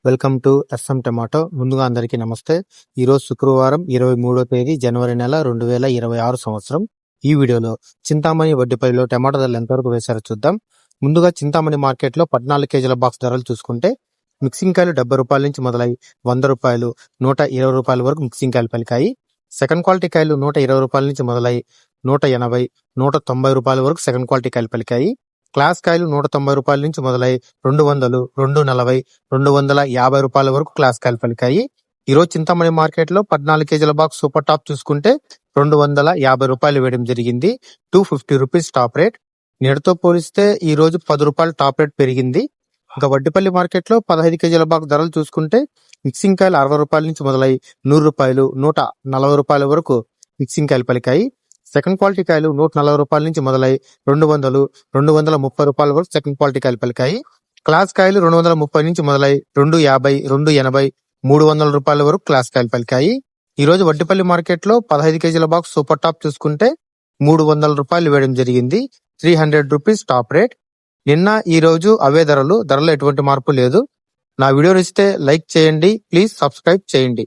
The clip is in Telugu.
Welcome to S M tomato. ముందుగా అందరికీ నమస్తే. ఈరోజు శుక్రవారం 23వ తేదీ జనవరి నెల 2026 సంవత్సరం. ఈ వీడియోలో చింతామణి వడ్డిపల్లిలో టమాటో ధరలు ఎంతవరకు వేశారో చూద్దాం. ముందుగా చింతామణి మార్కెట్లో 14 కేజీల బాక్స్ ధరలు చూసుకుంటే మిక్సింగ్ కాయలు 70 రూపాయల నుంచి మొదలై 100 రూపాయలు 120 రూపాయల వరకు మిక్సింగ్ కాయలు పలికాయి. సెకండ్ క్వాలిటీ కాయలు 120 రూపాయల నుంచి మొదలై 180 190 రూపాయల వరకు సెకండ్ క్వాలిటీ కాయలు పలికాయి. క్లాస్ కాయలు 190 రూపాయల నుంచి మొదలై 200 240 250 రూపాయల వరకు క్లాస్ కాయలు పలికాయి. ఈరోజు చింతామణి మార్కెట్ లో 14 కేజీల బాక్స్ సూపర్ టాప్ చూసుకుంటే 250 రూపాయలు వేయడం జరిగింది. 250 రూపీస్ టాప్ రేట్. నేటితో పోలిస్తే ఈ రోజు 10 రూపాయలు టాప్ రేట్ పెరిగింది. ఇంకా వడ్డిపల్లి మార్కెట్ లో 15 కేజీల బాక్స్ ధరలు చూసుకుంటే మిక్సింగ్ కాయలు 60 రూపాయల నుంచి మొదలై 100 రూపాయలు 140 రూపాయల వరకు మిక్సింగ్ కాయలు పలికాయి. సెకండ్ క్వాలిటీ కాయలు 140 రూపాయల నుంచి మొదలై 200 230 రూపాయల వరకు సెకండ్ క్వాలిటీ కాయలు పలికాయి. క్లాస్ కాయలు 230 నుంచి మొదలై 250 280 300 రూపాయల వరకు క్లాస్ కాయలు పలికాయి. ఈ రోజు వడ్డిపల్లి మార్కెట్ లో 15 కేజీల బాక్స్ సూపర్ టాప్ చూసుకుంటే 300 రూపాయలు వేయడం జరిగింది. 300 రూపీస్ టాప్ రేట్. నిన్న ఈ రోజు అవే ధరలు. ధరలో ఎటువంటి మార్పు లేదు. నా వీడియో నచ్చితే లైక్ చేయండి. ప్లీజ్ సబ్స్క్రైబ్ చేయండి.